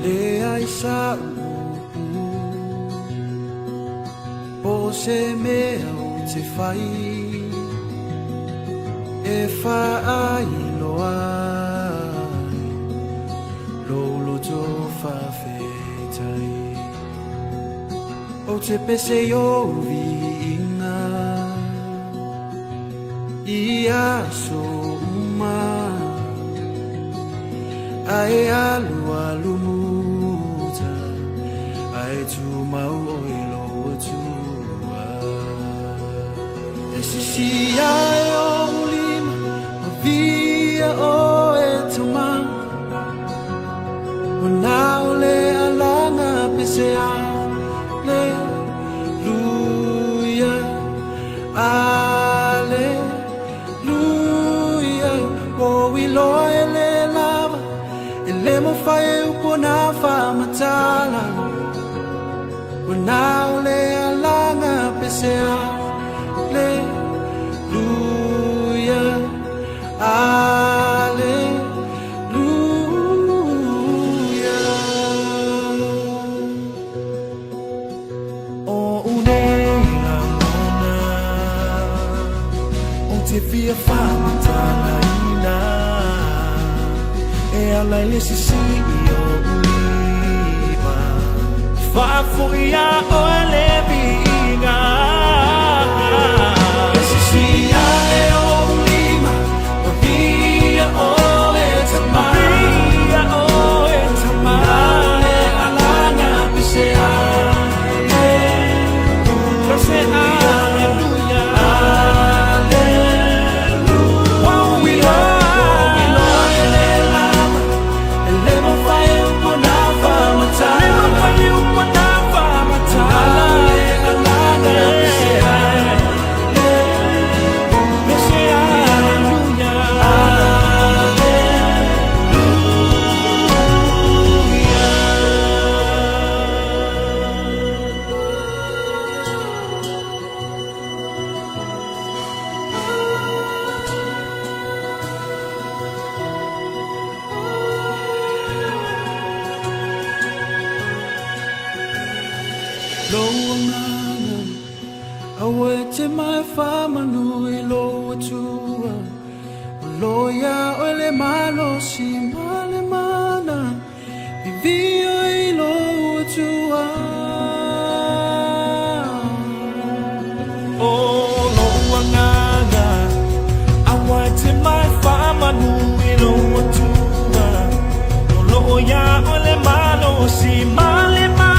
le ai sa o se mea o te whai e whaai loai lolo tō whawhetai o te pese o viinga I aso uma ai alu alu muta ai tu mau oilo tua esse si ai o lima via o etuma o le alanga pesea le luia ale luia o iloa le mo fai upo na fa matala o now le alanga pesea le luia ale luia o unela mana o te fia fa matala ina e alla lesi si io uliva fa furia o le vinga lesi si e o ulima o via o e tamaya o e tamaya alanga pisea Loangana, awe te mai whamanui loa tua Loia o le malo si male mana Vivio I loa tua Oh, loangana, awe te mai whamanui loa tua Loia o le malo si male mana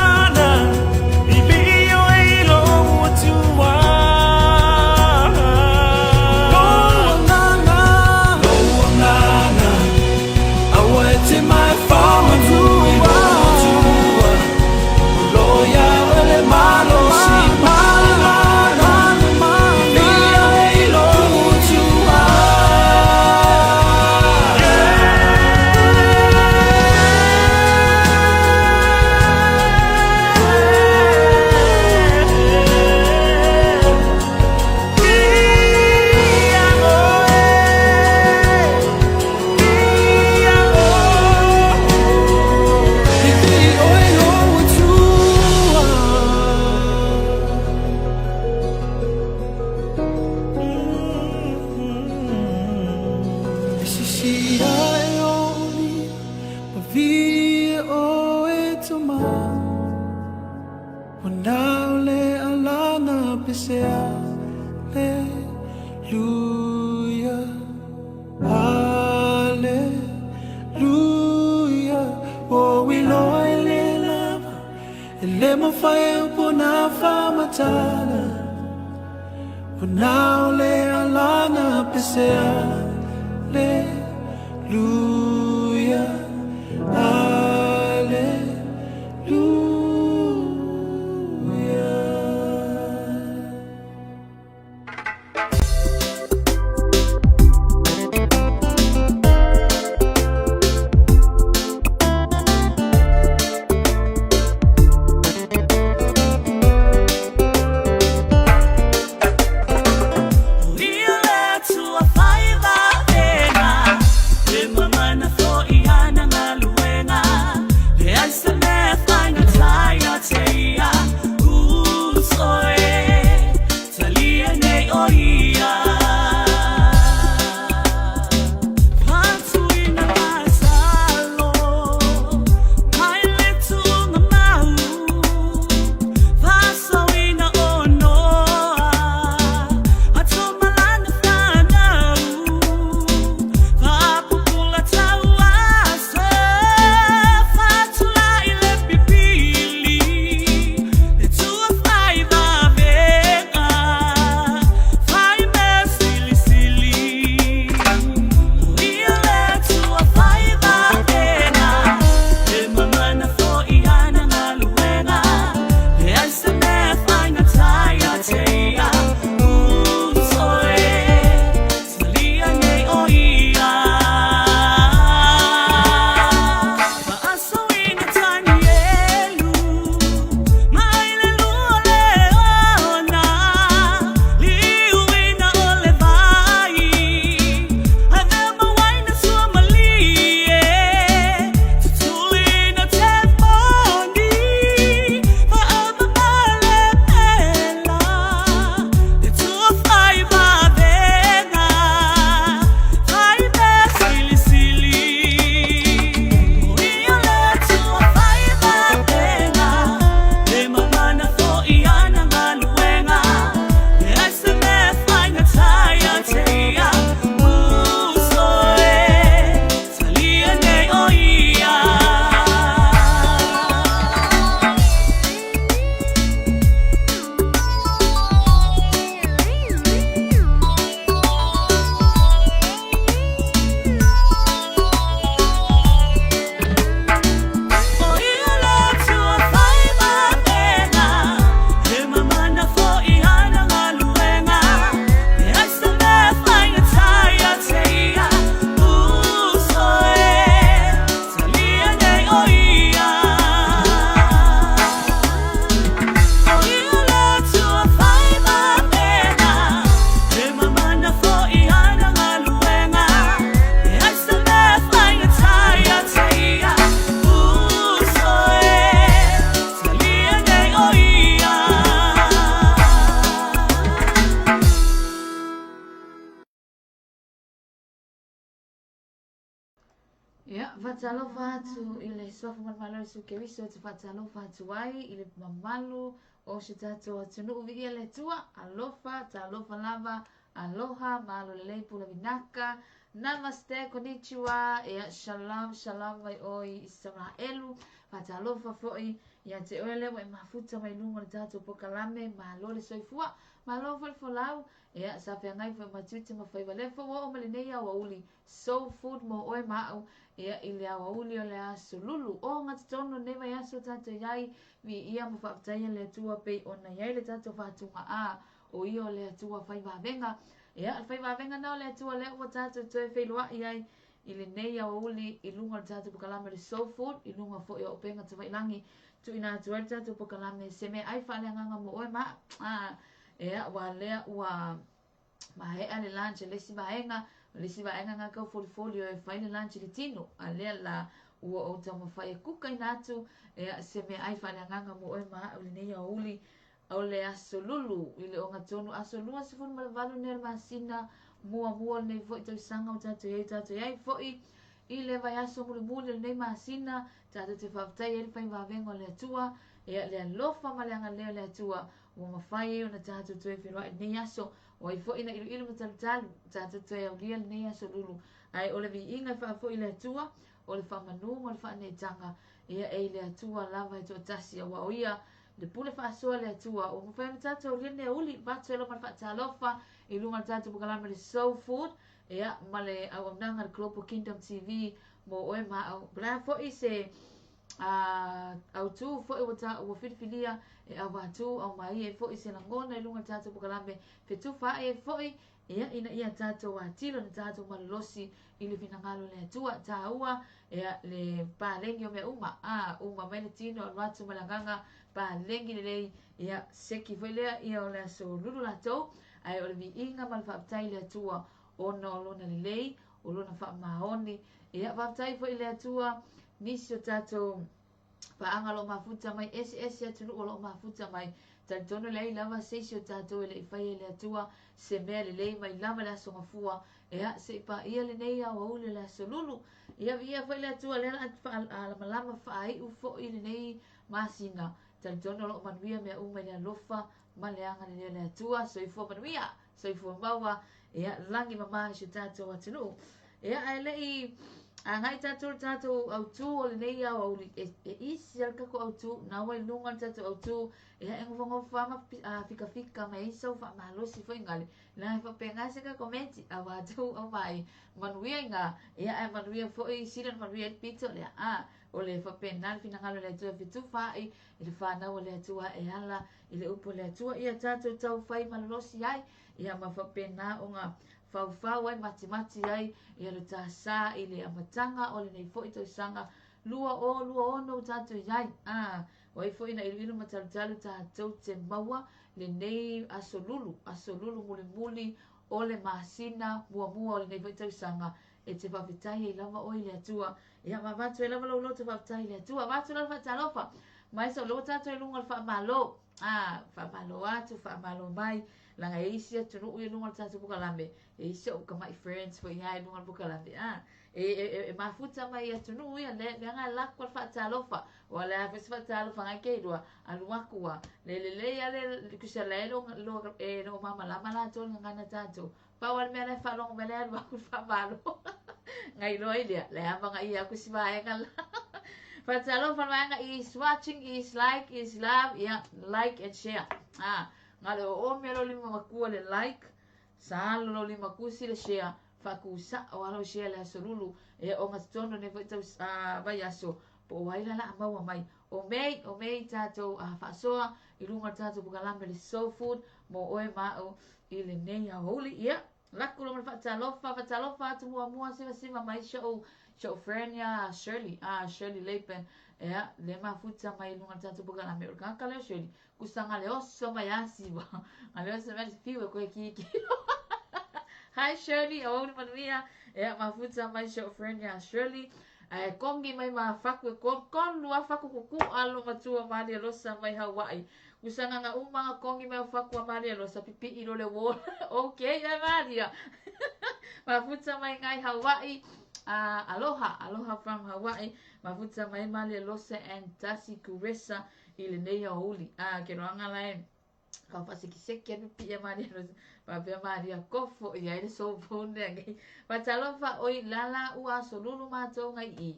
Now le alanga pesea Alleluia Alleluia O wiloi le lava Le mo fai upo na fa matala Now le alanga pesea Alleluia Mama Ya, fatalofa atu ile swafu malmalo su kewiso tu fatalofa atu ai ile mamalu o shitato atu no uvi ile tua alofa talofa lava aloha malo lele pula vinaka namaste konnichiwa ya shalom shalom mai oi Israelu fatalofa foi ya te ole mai mafuta mai lungo le tato pokalame malo le soifua malo folau ya sape ngai foi matuti ma foi vale fo o meleneia wa uli soul food mo oi mau ia ile awa uli o le aso lulu o ngati tono neva i aso tato iai vi ia mo whapataya le atua pei ona iai le tato whatunga a o ia o le atua whaivavenga ia al whaivavenga nao le atua le ua tato toe whailua iai ile nei awa uli i lunga le tato pukalame le soul food i lunga fo i o penga te wailangi tu ina atua le tato pukalame se me ai whale anganga mo oe ma ia wa lea ua mahea le lunch le si vaenga le si vaenga nga kau folio e faile lunch le tino a le la ua o tama fai kuka inatu e se me ai fale nganga mo e ma o le nei o uli o le aso lulu i le o ngatonu aso lua se funu malavalu ne masina mua nei fo i tau sanga o tatu iai fo i le vai aso muli nei masina tatu te whaftai e le fai vavenga le atua e le alofa ma le anga leo le atua ua mawhai o na tatu tue whiroa i nei aso o i fo ina ilu matalu tatu tue au lia le nei aso lulu ai o le vi inga wha fo i le atua o le whamanu mo le whanetanga ia e le atua lava i tō tasi a wa o ia le pule whaasoa le atua o mwhai matatu au lia ne uli batu e lo man whaatalofa i lunga le tatu bukalama le soul food ia ma le au amnanga le Global Kingdom TV mo oe ma au bla fo i se au tu fo i wata ua whiriwhiria e au watu au mai e fo i se langona i lunga tatu pukalame pe tu wha e fo i ina ia tatu wa tilo na tatu malolosi i le finangalo le atua ta ua le palengi o mea uma mai le tino al watu malanganga palengi le lei ia seki fo i lea ia o le aso lulu la tau ai o le vi inga mal whaaptai le atua ona o lona le lei o lona wha mahoni ia whaaptai fo i le atua nisi o tatou whaanga lo mafuta mai esi atunu o lo mafuta mai tantono lei lava seisi o tatou ele i whai ele atua se mea le lei mai lava le aso ngafua ea se ipa ia le nei au aule le aso lulu ia via whai le atua le ala malama whaai ufo i le nei masina tantono lo manuia mea umai le alofa ma le anga le atua so i fua manuia so i fua maua ea langi mamahi si tatou atunu ea ai lei ngai tatou au tu o le nei au au e isi al kako au tu na wai lunga tatou au tu e e ngofongofa ma fika me isa u fa malosi foi ngale na fa penga se ka komenti a wa tu au mai manuia nga e e manuia foi silan manuia pito le o le fa penal fina ngalo le tu fitu fa i le fa na o le tu e ala ile upo le tu ia tatou tau fai malosi ai ia ma fa pena o nga fau ai mati ai ia le tasa i le amatanga o le nei fo i tau sanga lua o no tatu iai o i fo ina ilu matalu tatou te maua le nei aso lulu muli o le masina mua o le nei fo i tau sanga e te whawhitai e lava o i le atua ia ma vatu e lava lau te whawhitai le atua vatu lava whaatalofa mai sa lo tatou e lunga le whaamalo whaamalo atu whaamalo mai langa e isi atunu ui lunga le tatou pukalame e isi o ka mai friends fo ia e lunga le pukalame e mafuta mai atunu ui le anga lakwa le whaatalofa o le awhesi whaatalofa ngai keirua aluakua le ale kusia le lo e no mama lama la tolu ngana tatou pawal me le whalonga me le aluaku le whaamalo ngai loa ilia le amanga ia kusi vaenga la whaatalofa vaenga is watching is like is love yeah like and share ngale o me lo lima makua le like sa lo lima kusi le share fakusa o alo share le asolulu e o ngatono ne vai tau vai aso po waila la maua mai o mei tatou fasoa i lunga tatou pukalame le soul food mo oe mao i le nei a holi ia laku lo fatalofa atu mua sima mai show Frenia Shirley Leipen ea le mafuta mai lunga tatou pukalame o kaka le Shirley kusanga le oso mai asiwa ale oso mai fiwe koe kiki hi Shirley o ni manuia ea mafuta mai show Frenia Shirley kongi mai mafaku kon lua faku kuku alo matua mali losa mai Hawaii kusanga nga umanga kongi mai faku mali losa pipi ilo le wall okay ya malia mafuta mai ngai Hawaii aloha from Hawaii. Mafuta mai mali losa and tasi kuresa ile nei o uli. Ke roanga lai. Kau fasikiseke pipi mari pa pe mari kofo ia ile so phone ngai. Patalofa oi lala ua solulu mato ngai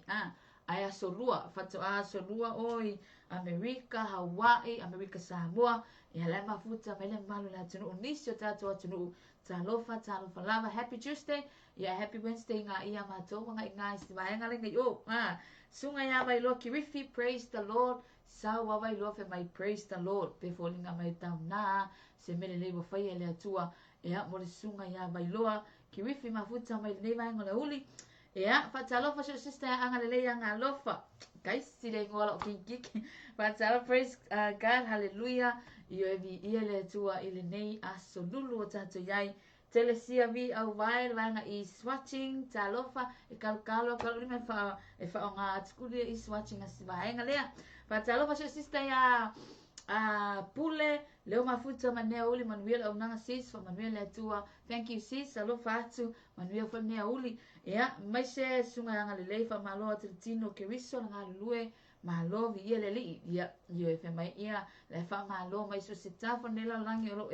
aya solua fatu solua oi Amerika, Hawaii, Amerika Samoa. Ia lai mafuta mai le malu la tunu unisio tato tunu talofa lava. Happy Tuesday. Ia happy Wednesday nga ia mato ngai sibai ngai ngai sunga ya mai lo kirifi, praise the Lord. Sa wawai lo fe mai praise the Lord. Pe folinga mai tauna se mele lebo fai ele atua. Ea mo le sunga ya mai loa kirifi mafuta mai nei mai ngola uli. Ea fatalofa so sister anga lele anga lofa. Kaisi le ngola kiki. Fatalofa praise God, hallelujah. Iyo evi ile atua ile nei asolulu o tato yai. Telesia vi au vai vanga is watching talofa e kalkalo lima fa e fa nga skuli is watching asibaenga lea fa talofa so sister ya pule leo mafuta manea uli manuel au nanga sis fa manuel atua. Thank you sis alofa atu manuel fa nea uli ya maise sunga nga lele fa malo atritino keriso nga lue malo vi ile li ya yo fe mai ia le fa malo mai so sitafa nela langi olo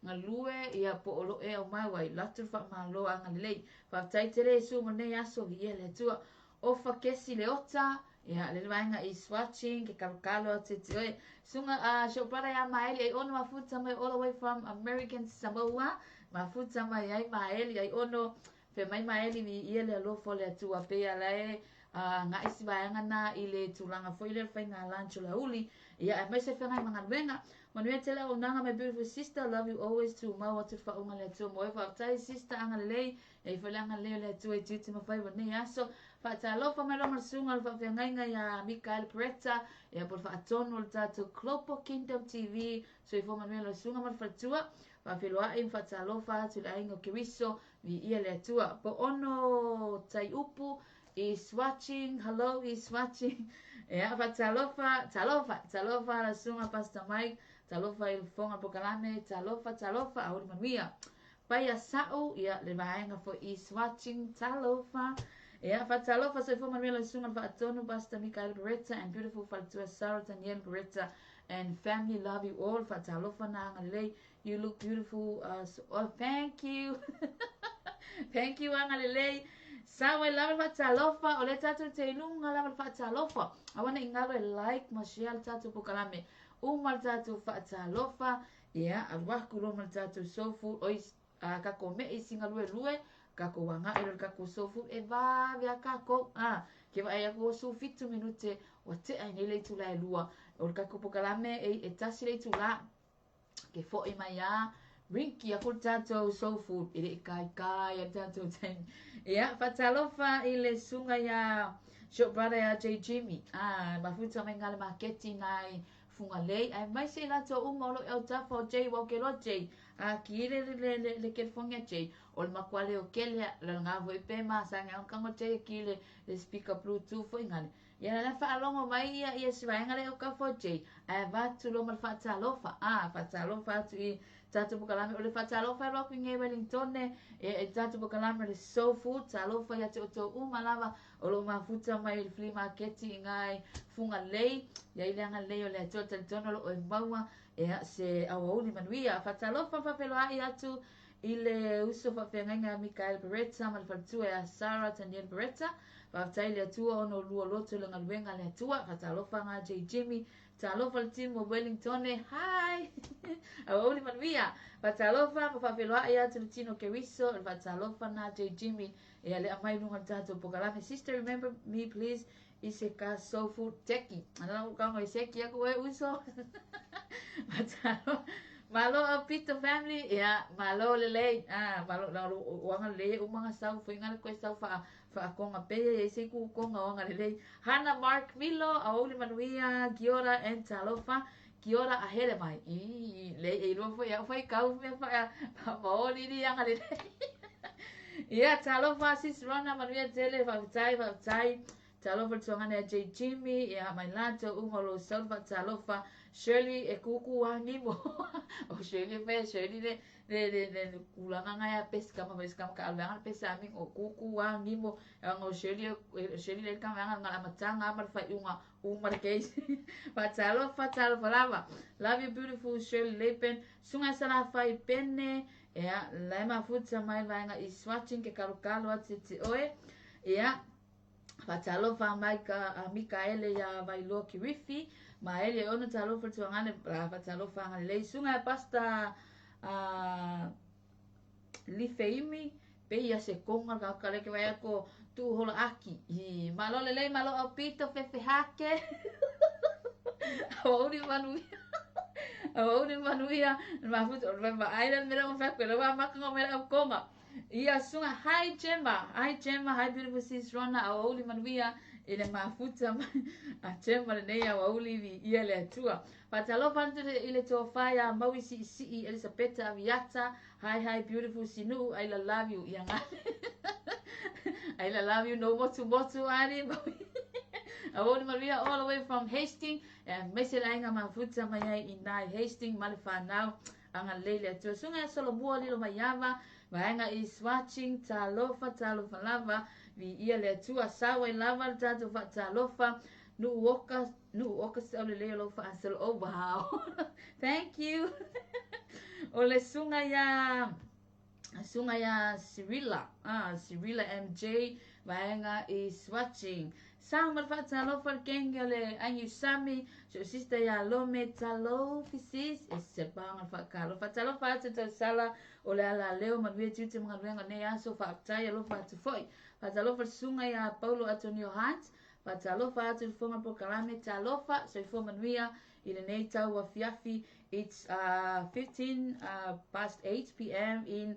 ngalue ia po olo o mai wai latu fa malo anga le fa tai tere su mone aso vi ile tua o fa kesi le ota ia le vanga is watching ke kalkalo tete sunga show para ya mai le ono mafuta mai all the way from American Samoa mafuta mai ai mai ai ono fe mai vi ile lo fo le tua pe ala nga isi bayanga na ile tulanga fo ile fa nga lancho la uli ia mai se fa nga manga manuia tele o nanga my beautiful sister, love you always to ma watu fa unga le tu mo fa tai sister anga le e fa langa le tu e titi ma fa ne aso fa ta lo fa me lo marsunga fa fa nga ya Mikael Preta e por fa tono tato Clopo Kingdom TV so e fa manuia lo sunga ma fa tua fa filo a in fa ta lo fa tu la ingo kiriso vi ia le tua po ono tai upu is watching. Hello, is watching. Ya, fa talofa la sunga Pastor Mike. Talofa il fonga pokalame. Talofa auri manuia. Paya sao ya le vaenga for is watching. Talofa. Ya, fa talofa so fonga manuia la sunga fa atono Pastor Mikael Beretta and beautiful Faltua Sarah Daniel Beretta and family, love you all. Fa talofa na ngalele. You look beautiful. Thank you. Thank you ngalele. Sawa lava fatalofa ole tatu te lunga lava fatalofa. I want to ingalo like Michelle tatu pokalame. Umal tatu fatalofa. Yeah, alwaku lo mal tatu sofu ois kako me isinga lue kako wanga ero kako sofu e va via kako ke va ya ko su fitu minute o te ai nele tu la lua o kako pokalame e tasile tu la ke fo i mai ya Rinky aku tato soul food ile kai ya tato ten ya fatalofa ile sunga ya shop brother ya J Jimmy mafuta mengale marketing nai funga lei ai mai se la to umolo el tafo J wa ke lo J kile le ke fonga J ol makwale o kele la ngavo ipe ma sanga kango J kile le speaker bluetooth fo ingale ya la fa alongo mai ya siba ngale o ka fo J ai va tu lo mal fatalofa fatalofa tu tatu pokalame ole fatalofa rock nge Wellington e tatu pokalame le soul food talofa ya te oto umalava olo mafuta mai le flea market ngai funga lei ya ile anga lei ole tota tono lo maua se awoli manuia fatalofa fa pelo ai atu ile uso fa penga Mikael Beretta mal fatu ya Sarah Daniel Beretta fa taile atu ono luo loto le ngalwenga le atu fatalofa nga J Jimmy talofa le team of Wellington hi awoli manuia fatalofa fa pelo ai atu tino keriso fatalofa na J Jimmy e le amai nunga tato pokalame sister remember me please iseka soul food teki ana kama iseki yako we uso matalo malo apito family ya malo lele malo na wanga le umanga sau foi ngana ko sau fa konga pe ese ku konga wanga lele Hannah Mark Milo auli manuia Giora and talofa Giora ahele mai le e lo foi kau me fa maoli ni anga lele ya talofa sis rona manuia tele fa tai talofa tsongana J Jimmy ya my lato umolo salva talofa Shirley e kuku wangi mo. O Shirley pe Shirley le kulanga ngaya pes kama ka alanga pes aming o kuku wangi mo. Ang o Shirley le kama ngala matanga mar fa umar case. Fatalo falava. Love you beautiful Shirley Lepen. Sunga sala fai penne. Ya, lai mafuta mai vainga I swatching ke kalokalo atiti oe. Ya, fatalo fa mai ka Mikaele ya vailo ki wifi. Ma ele ono talo fa tuangane fatalo fa ngale lei sunga pasta lifeimi pe ia se konga ka kale ke vai ko tu hola aki. I malo lele malo au pito fefe hake. Auri manu. Oh, ni manuia, mafuta remember island mera mo fa pero wa makanga mera konga. Ia sunga hi Gemma, hi beautiful sis Rona, auli manuia ile mafuta a Gemma le ia auli vi ia le tua. Patalo fantu ile to fire mawi si Elisabetta Aviata, hi beautiful Sinu, I love you yang. I love you no motu ani mawi. Awoni Maria all the way from Hastings and meselainga mafuta mai inai Hastings malifanau anga lele tu sunga solo bua lilo mayava vaenga is watching talofa lava vi ia le tu asawa lava tatu fa talofa nu woka sole le lo fa asel oh wow. Thank you. Ole sunga ya Cirilla MJ vaenga is watching. Sang malfata lo for kengale anyu sami so sister ya lo metalo fisis es bang alfaka lo fatalo fata sala ole ala leo manwe tuti mga ne aso fakta ya lo fata foi fatalo for sunga ya Paulo Antonio Hunt fatalo fata forma proclame talofa so forma manwia ile neta wa fiafi it's 15 past 8 p.m. in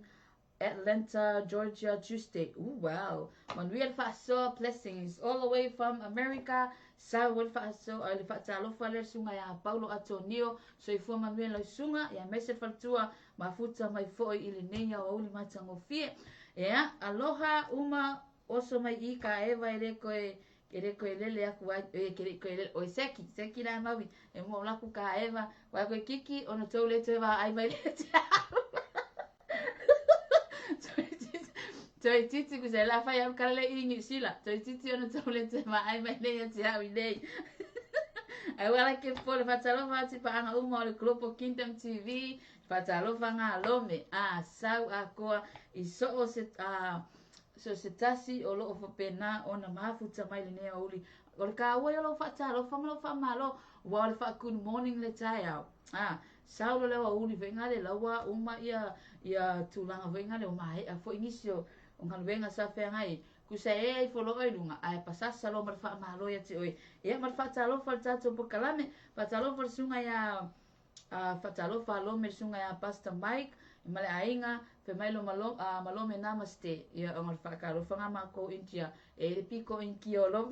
Atlanta, Georgia, Tuesday. Ooh, wow. Manuel Faso, blessings all the way from America. Saul Faso, Alifata Lofale Sunga ya Paulo Antonio. So if Manuel Sunga, ya message faltua, mafuta mai foi ilinea wa uli matangofie. Yeah, aloha uma also mai ika eva ereko lele aku ereko lele seki na mawi e mo laku ka eva wa ko kiki ono tole teva ai mai Toi titi ku se la fa ya kala ingi sila. Toi titi ono tole te ma ai mai nei te hawi nei. Ai wala ke pole fatalo fati pa anga uma le Global Kingdom TV. Fatalo fa nga lome. Sau akoa I so se so se tasi o lo fa pena ona mafuta mai le nei uli. O ka wa lo fatalo fa malo. Wa le fa good morning le tai au. Sau lo lewa uli venga le lawa uma ia tulanga venga le mai a fo inisio ongan venga sa fe ngai ku se ai folo ai lunga ai pasasa lo marfa malo ya ti oi ia marfa talo falta to pokalame fatalo for sunga ya fatalo falo mer sunga ya Pastor Mike male ainga fe mai lo malo me namaste ia marfa kalo fanga mako intia e piko in kiolo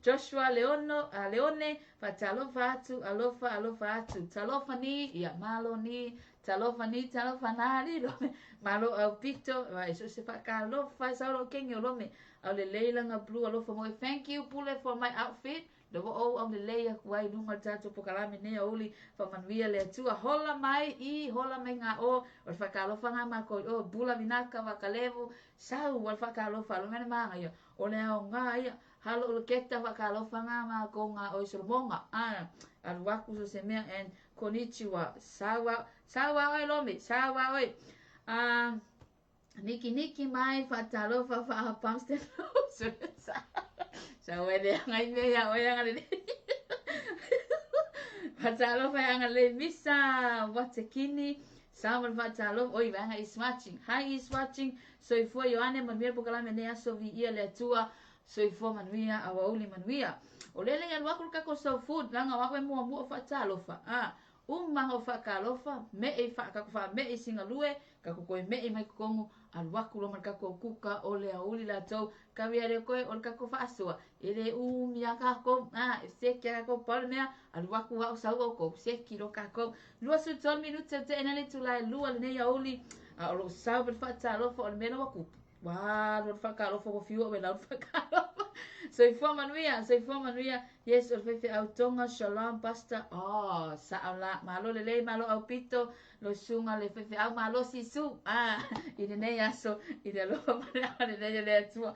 Joshua Leone fatalo fatu alofa atu talofa ni ia malo ni talofanari lo malo au pito vai so se fa kalo fa sa lo kenyo lo me au le leila nga blue alo for mo thank you pule for my outfit do o au le leia kuai lunga tato pokalame ne oli fa manvia le tua hola mai nga o fa kalo fa nga ma ko o bula vinaka va kalevo sa o fa kalo fa lo ngane manga yo o le au nga ia halo lo keta fa kalo fa nga ma ko nga o solmonga al waku so se mea and konnichiwa sawa oi lomi sawa oi niki mai fatalo fa pamste so wede ngai me ya oi ngale fatalo fa ngale misa watekini sawa fatalo oi vanga is watching so ifo yoane manvia pokalame ne aso vi ia le tua so ifo manvia awauli manvia olele ya wakul ka ko so food langa wakwe mo fatalo fa mango fa kalofa me e fa ka fa me e singa lue ka ko me e mai kongo al wakulo marka ko kuka ole auli la tau ka viare ko ol ka ko fa so ele mia ka ko se ka ko palmea al waku wa sa ko se kilo ka ko lu su 12 minutos te enale tu la lu al ne auli lo sa per fa talo fo al meno waku wa lo fa kalofa ko fiu be la fa kalofa Soifua manuia. Yes, o fefe au tonga, shalom, pastor. Oh, saala, malo lele, malo au pito, lo sunga le fefe au malo sisu. Ine nei aso, ine lo mana nei le atua.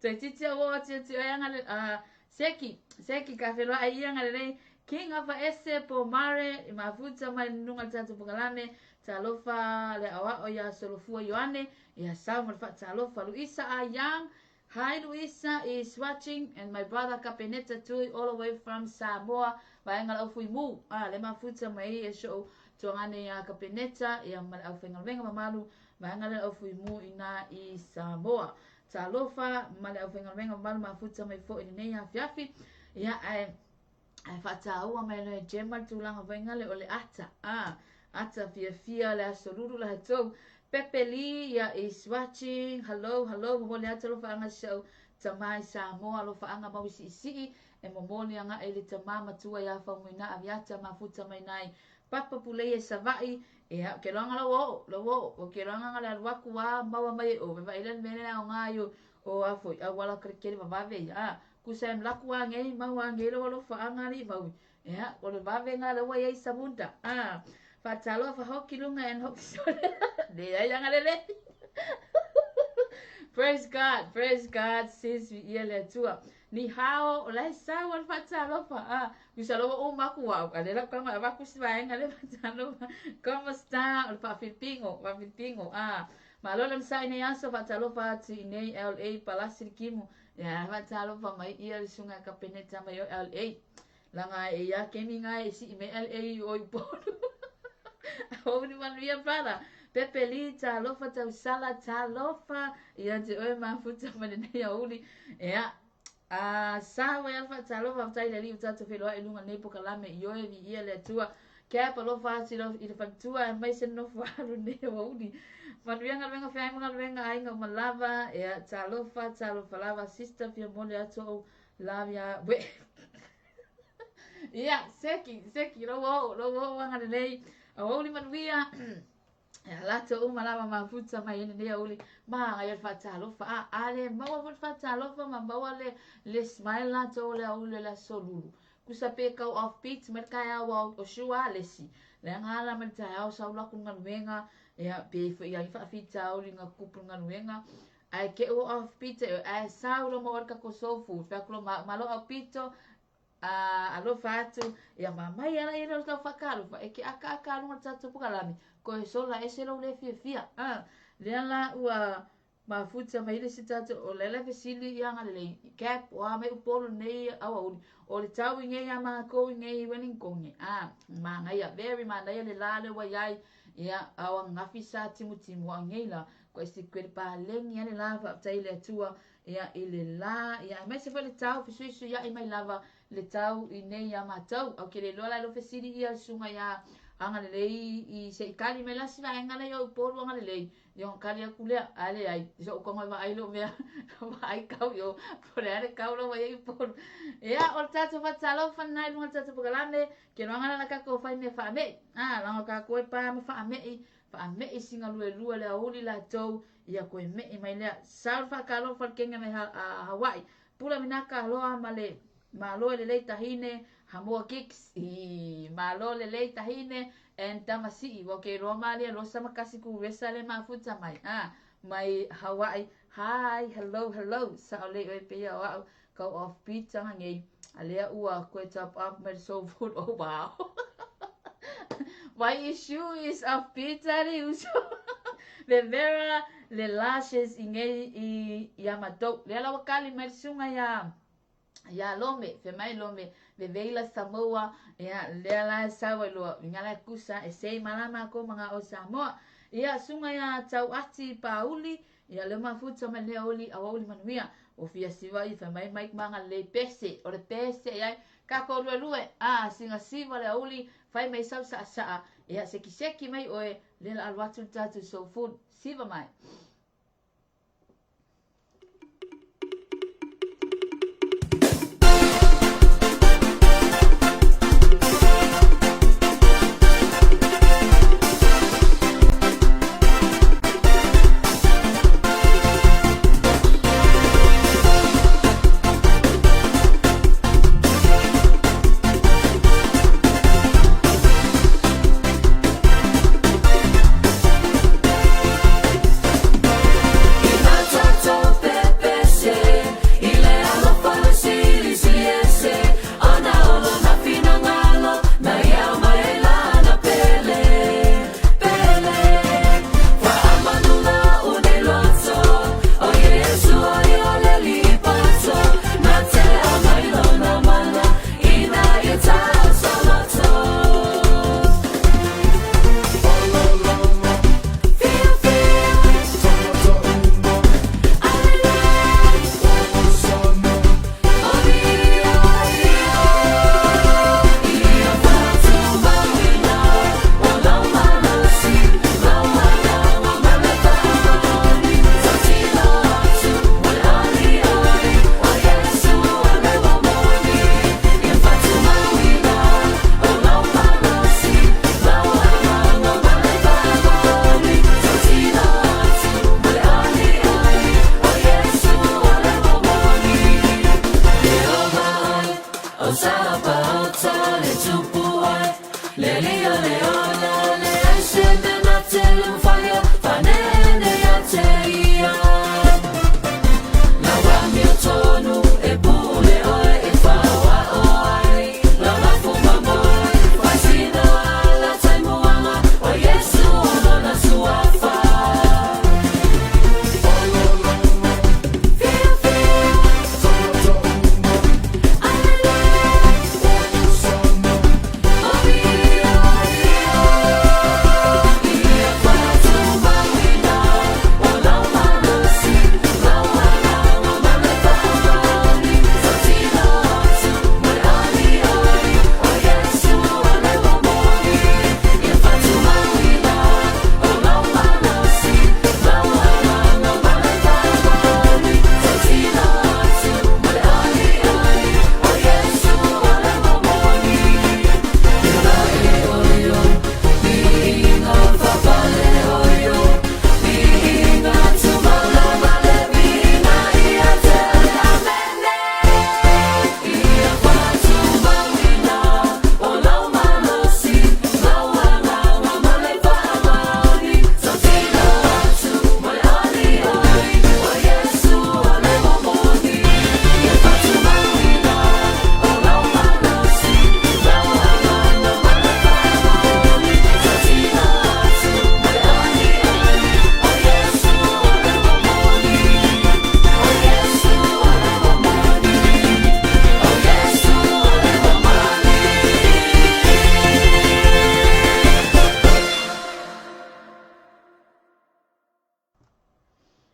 Toi titi a wo titi o yanga le, seki ka whelua ai yanga le king of ese po mare, mafuta mai nunga tatu pukalame, talofa le awa o ya solofua Yohane, ya sama fa talofa Luisa Ayang. Hi, Luisa is watching, and my brother Kapeneta too, all the way from Samoa. Vaenga au fui mu, le mafuta mai e show tongane ya Kapeneta, ya mal au fenga venga mamalu, vaenga au fui mu ina I Samoa. Talofa mal au fenga venga mamalu mafuta mai fo ine ya fiafi, ya ai fata ua mai le jema tulanga venga le ole ata fia le asolulu la hatou. Pepe Lee ya is watching. Hello, momoli ata lo faanga show tamai Samoa lo faanga mawisi isi e momoli anga ele tamama tua ya fa muina aviata mafuta mai nai papa pulei e savai e ke longa lo o ke longa la waku wa mawa mai o va ile mene na ngayo o afo wala krekele vave ya kusem laku ange mawa ange lo faanga ni mawi ya o le vave nga lo wa sabunta Fatalo fa hoki lunga and hoki sole. Dia yang alele. Praise God, sis ile tua. Ni hao lai sawa fatalo fa. Kusalo o maku wa. Adela kama abaku sibaeng ale fatalo. Como está? Fa Filipino. Malolam sa ine yaso fatalo fa ti ine LA Palasi Kimu. Ya fatalo fa mai ia sunga Kapeneta mai LA. Langa ya kemi ngai si ime LA oi pono. Holy Maria brother. Pepe Lee talofa tausala talofa. Ia te oe mafuta manene ya uli. Ea. Sawa ya fa talofa tai le li utatu feloa ilunga nepo kalame ioe vi ia le tua. Kia palofa ati lo ile fantua mai sen no faru ne wa uli. Manuia ngalwenga fai ngalwenga ainga malava. Ea talofa lava sister fia mole ato lavia. We. Ia seki lo wo ngalei. Awoli manuia lato malama mafuta mai ne uli ma ai fatalo fa ale mawa fatalo fa mabawa le smile lato le uli la solulu kusape ka off beat merkaya wa oshua lesi le ngala mentaya sa ula kungan wenga ya pe ya fa fita uli nga kupungan wenga ai ke off beat ai sa ula mo orka ko sofu fa klo malo off beat alo fatu ya mama ya ira ka fakalo fa e ke aka no tatu pukalami ko sola ese lo le fia le la ua mafuta mai le sitatu o le fesili yang ale cap wa me upolo nei awa o le tau nge ya ma ko nge wening konge ma ngai very ma nai le la le wa yai ya awa ngafisa timu angela ko esti kwerpa lengi ale la fa tai le tua ya ile la ya me se fa le tau fisu ya i mai lava le tau I nei ya matau o ke le lola lo fesiri ia sunga ya anga le I se kali me la sina anga le yo polo anga le yo kali aku le ale ai so ko ma ai lo me ai kau yo por ale kau lo vai polo ya o tatu fa talo fa nai lo tatu pukalane ke no anga la ka ko fa ne fa me la ka ko pa me fa me singa lu le uli la tou ia ko me mai le salfa kalo fa kenga me Hawaii pula minaka loa male malo le tahine hamoa kicks malo le tahine and tamasi wo ke roma le lo sama kasiku resale mafuta mai mai Hawaii hi hello sa ole e pe ya go off beat ngai ale ua ko top up my so food oh wow my issue is off beat ali uso the vera le lashes ingai yamato le la wakali mersunga ya lome fe mai lome ve veila Samoa ya le la sawa lo ngala kusa e sei malama ko mga o Samoa ya sunga ya tau ati pauli ya le mafuta mane oli awoli manuia o fia siwa I fe mai manga le pese o le pese ya ka ko lue singa siwa le oli fai mai sa ya seki mai oe le la alwatu tatu so food siwa mai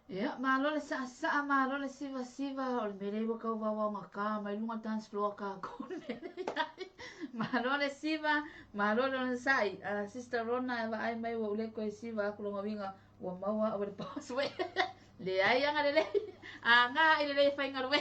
Ia, malo le sa malo le siva o le mele wa kau wawa ngaka mai lunga dance floor ka kone. Malo le siva, malo le sai. Sister Rona eva ai mai wa ule koe siva aku longa winga wa maua o le paswe. Le ai anga le. Anga ile le fai ngarwe.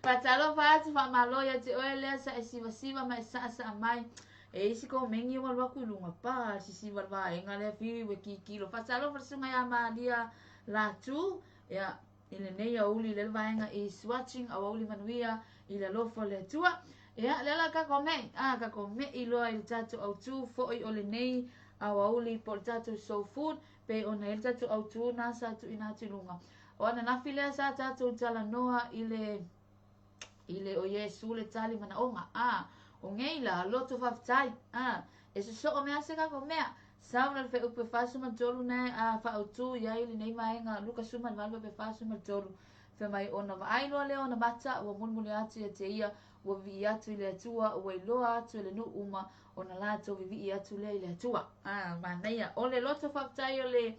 Patalo fa atu fa malo ya te oele sa siva mai sa mai. E isi ko mengi wa waku lunga pa si wa enga le fi we kilo patalo fa sunga ya malia la tu ya ile nei a uli le vaenga is watching a uli manuia ile lofo le tua ya le la ka kome i loa il tatu au tu fo i ole nei a uli por tatu so food pe ona il tatu au tu na sa tu ina tu lunga ona na file sa tatu tala noa ile o Yesu le tali mana onga o ngeila loto faftai e so o mea se ka ko mea sauna fe upe fasu ma tolu ne fa utu ya ili nei mai nga luka suma valve pe fasu ma tolu fe mai ona va ai lo le ona bata o mulmuli atu e te ia o vi atu le tua o lo atu le nu uma ona la to vi atu le tua ma nei o le loto faftai o le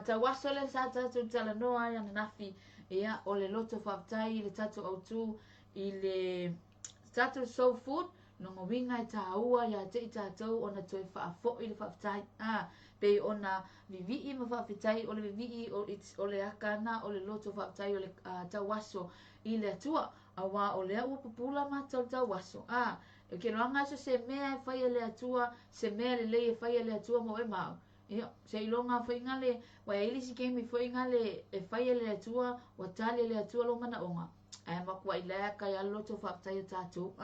tawaso le sa tatu tala noa ya nafi ia o le loto faftai le tatu autu ile tatu soul food no mo winga i taua ya te i tātou ona toi whaafo i le whaftai pe ona vivi ma whafetai o le vivi o le akana o le loto whaftai o le tawaso i le atua a wā o le au pupula ma tau tawaso e ke roanga so se mea e whai le atua se mea le lei e whai le atua mo e mau se ilonga whainga le wa e ilisi kemi whainga le e whai le atua wa tali le atua lo mana onga makua i lea kai alo to whaftai o tātou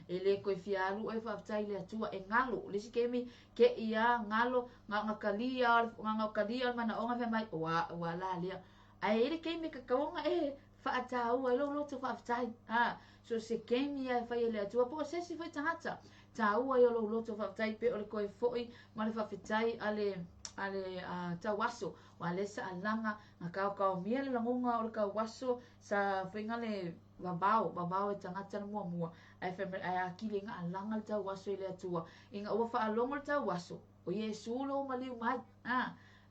e le koe fialu e whaftai le atua e ngalo lisi kemi ke ia ngalo nganga kalia mana onga whe mai wa la lea ai ele kemi kakaonga whaatau e lo loto whaftai so se kemi e whai le atua po se si whai tangata taua i o lo loto whaftai pe o le koe foi ma le whafetai ale tawaso wa le sa alanga na kau mia le langunga o le waso sa whinga le babao e tangata na mua ai akili nga alanga le tawaso i le atua inga ua whaalonga le tawaso o Yesu lo maliu mai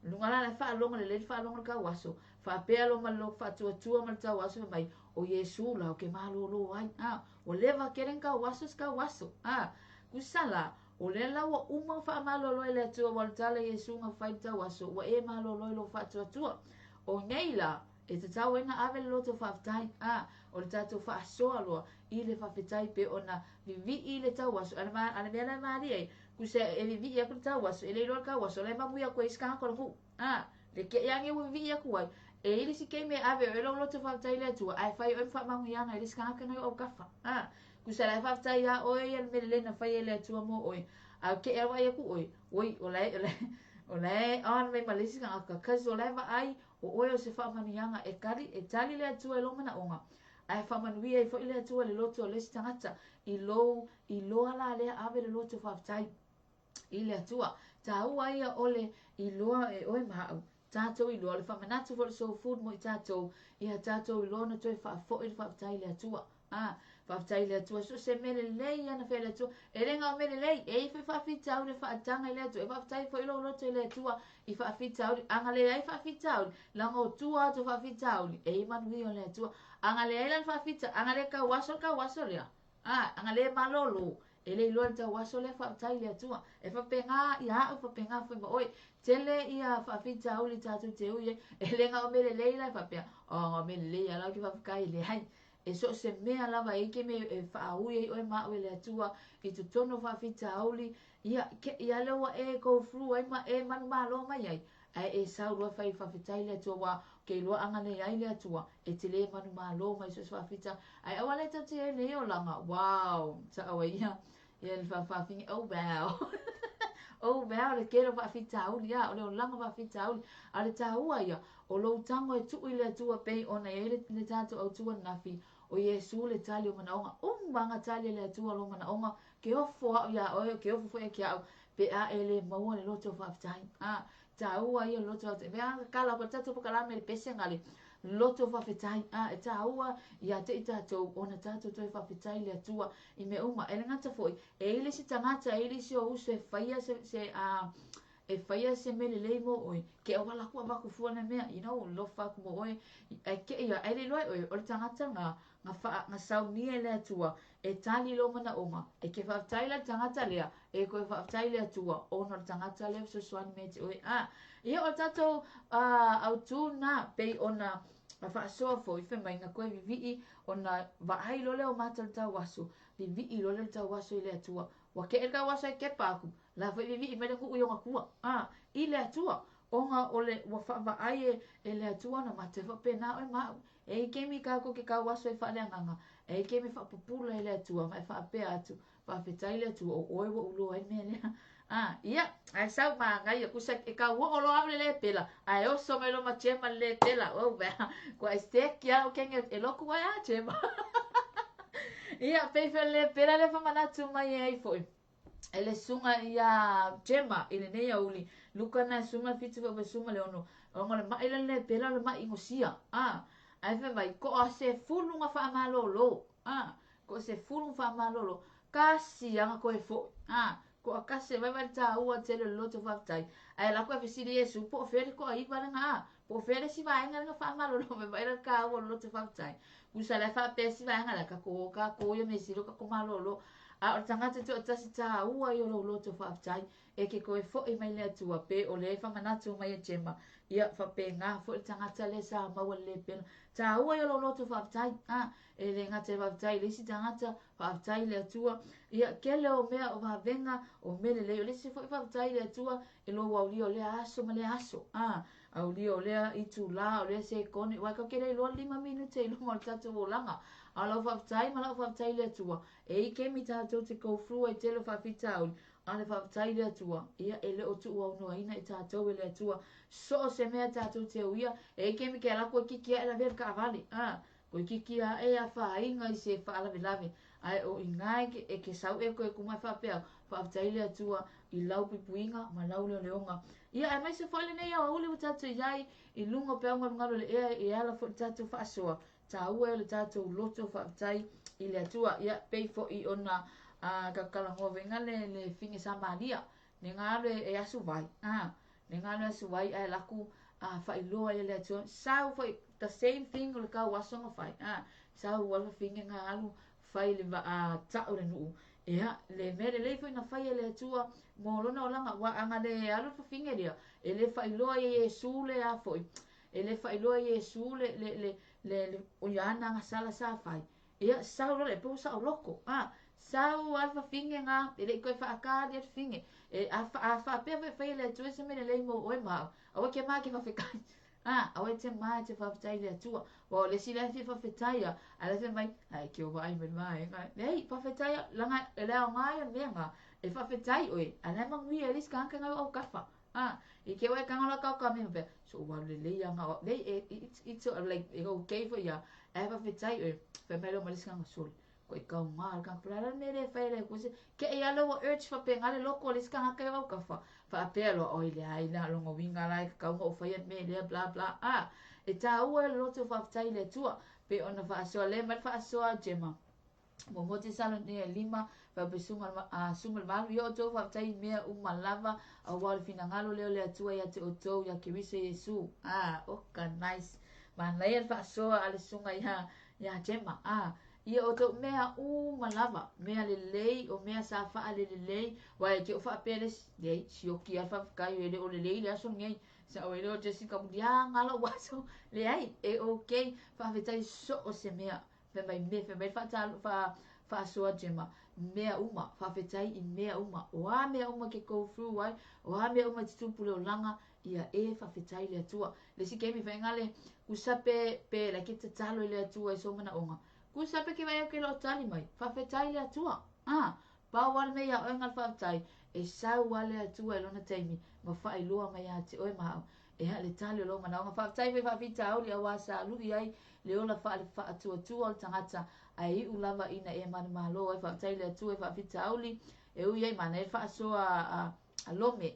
lungala le whaalonga le whaalonga le waso whaapea lo malo whaatuatua ma le tawaso mai o Yesu la o ke malo ai o lewa keren waso kusala o le lawa uma wha malolo le atua waltala Yesu nga whaita waso wa e malolo lo whaatuatua o ngeila e te tau ena ave loto whaftai o le tatu whaasoa loa i le whawhetai pe ona vivi i le tau waso ana mea la maari ei kuse e vivi i aku le tau waso e le ilo ka waso le mamu ia koe iskanga kola fu le ke iange u vivi i aku wai e ili si kei me ave o ilo loto whaftai le atua ai whai oim wha mangu ianga ili iskanga kena o kafa kusala whaftai a oi al mele na whai ele atua mo oi au ke ewa ia ku oi o lai on me malisi ka aka kazi o lai wa ai o oi o se whamanianga e kari e tali le atua e lo mana onga ai whamanuia i fo ile atua le loto o lesi tangata i lo ala lea ave le loto whaftai i le atua ta ua ia ole i loa e oi mahau tātou i loa le whamanatu for so food mo i tātou ia tātou i loa na toi whaafo i le whaftai le atua whaftai le atua so se mele lei ana whele atua e renga o mele lei e i whawhitau le whaatanga i le atua e whaftai fo ilo loto i le atua i whawhitau anga le ai whawhitau langa o tua atu whawhitau e i manuhi o le atua anga le ai lan whawhitau anga le ka waso lea anga le malolo e le ilo ta waso le whaftai le atua e whapenga i hau whapenga whema oi tele ia whawhitau li tatu te ui e renga o mele lei lai whapea o mele lei ala ki whawhikai le hai e so se mea lava e ke me e whaaui e oi maa le atua i tu tono whawhita auli ia lewa e go flu ai ma e manu malo mai ai ai e sau rua whai whawhitai le atua wa ke loa anga le ai le atua e te le manu malo mai so whawhita ai awa le tati e le o langa wow ta awa ia le whawhingi oh wow le kero whawhita auli ia o le o langa whawhita auli a le tahua ia o lo tango e tuu i le atua pei ona e le tatu au tua nafi o Yesu le tali o manaonga manga tali le atua lo manaonga ke ofo ia o ke ofo e ke au pe a ele maua le loto whaftai taua ia loto whaftai me anga kala pa tatu pakala me le pese ngali loto whaftai e taua ia te i tatou ona tatou toi whaftai le atua i me uma ele ngata foi e ile si tangata e ile si o uso e whaia e faia se mele lei mo oi ke o wala ku ba ku fu na mea lo fa ku mo oi e ke ia e le loi oi o le tangata nga sau ni e le atua e tali lo mana oma e ke fa tai la tangata lea e ko fa tai le atua o no tangata le so swani me te oi ia o tato au tu na pe ona fa so fo i fe mai na ko vivi ona va ai lo le o mata ta waso vivi lo le ta waso le atua wa ke ka waso ke pa ku la fa vivi me le ku yo ku i le atua onga ole wa fa va ai e le atua na mate fa pe na o ma e ke mi ka ko ke ka waso e fa le nganga e ke mi fa pupula le atua mai fa pe atu fa fe tai le atua o o lo ai me le ia ai sau ma ngai ku sa e ka wo lo able le pela ai o so me lo ma chema le tela o be ko este kia o kenga e lo ku ai chema ia pe fe le pela le fa manatu mai ai foi ele sunga ia chema ile nei auli luka na sunga fitu fa sunga le ono o le mai le pela le mai ngosia ai fe mai ko se fulu nga fa malolo ko se fulu fa malolo kasi anga ko e fo ko akase vai ta ua tele loto fatai ai la ko fisi de su po fere ko ai va nga po fere si vai nga fa malolo me vai ka ua loto fatai usa la fa pe si vai nga la ka ko yo me si lo ka ko malolo a o tangata tu tasi ta ua yo lo loto fatai e ke ko e fo e mai le tua pe o le fa manatu mai e chema ia fa pe nga fo tangata le sa ma wa le pe ta ua yo lo loto fatai e le nga te fatai le si tangata fatai le tua ia kele o mea o venga o mele le o le se foi fatai le tua e lo wa o le aso ma le aso au lio le i tu la o le se kone wa ka kele lo 5 minute i lo mo tatu o langa a lo fatai ma lo fatai le tua e i ke mi ta te ko flu e te lo fa fitau a le fatai le tua ia e le o tu o no ina i ta to le tua so se mea ta te o ia e ke mi ke la ko ki ki la ver ka vale ko ki ki e a fa inga i se fa la velave ai o ingai e ke sau e ko e kuma fa pe fa tai le tua i lau pipuinga ma lau le leonga ia e mai se fole nei o uli tatu yai i lungo pe ngalo ngalo le e ala fo tatu fa soa ta ua le tatu loto fa tai i le tua ia pe fo i ona ka kala ngo venga le fingi sa malia ne ngalo e asu vai ne ngalo asu vai ai laku fa i loa le tua sau fo the same thing le ka wasonga fai sau wala fingi ngalo fai le ta o le nu ia le mere le foi na fai le tua mo lona o langa wa anga le alu fa finge dia e le fai loa e su le a foi e le fai loa e su le o yana nga sala sa fai ia sau le po sa o loko sau alfa finge nga e le ko fa ka dia finge e a fa pe fai le tua se me le mo o ma o ke ma ke fa kai au e te mai te whawhitai lea tua. Wa le si lea te whawhitai a le te mai, ai ki o vai me mai, nei, whawhitai a, langa e leo ngai a mea ngā, e whawhitai oe, a le mangui e lis ka anka ngau au kawha. I ke wai kangala kau ka mea pia, so wa le lei a ngā, nei, it's like, e go kei fo ia, e whawhitai oe, whai mai lo malis ka ngā sori. Ko i kau ngā, ka pulala me re whai re, kuse, ke e alo wa urge whape ngare loko lis ka ngā au kawha. Whaapea oi le ai na longa winga lai ka kaunga o whaiat me lea bla bla e tā ua le loto whaafitai le tua pe ona whaasoa le mat whaasoa jema mo mo te salo ni e 5 whape sungal malu i o tō whaafitai mea lava a wale fina ngalo leo le atua ia te o tō ia ke wise Yesu oka nice ma nei an whaasoa ale sunga ia jema ia o tō mea lava mea le lei o mea sa wha le lei wai ke o wha peles lei si o ki alfa kai ele o le lei le aso ngai sa o ele o Jessica mudia ngalo waso le ai e okay wha vetai so o se mea fe mai wha talo wha soa jema mea wha vetai I mea o a mea ke go through wai o a mea te tupu leo langa ia e wha vetai le atua le si kemi whaingale usape pe la ki te talo le atua e so mana onga ku sape ke vai ke lo tali mai fa fetai le atua pa wal me ya ngal fa fetai e sa wale atua lo na taimi ma fa I loa mai ate o ma e ha le tali lo mana fa fetai fa fita o le awasa lu ai le ola fa atua tua o tangata ai u lava ina e man malo e fa fetai le atua fa fita o li e u ai mana e fa so a lome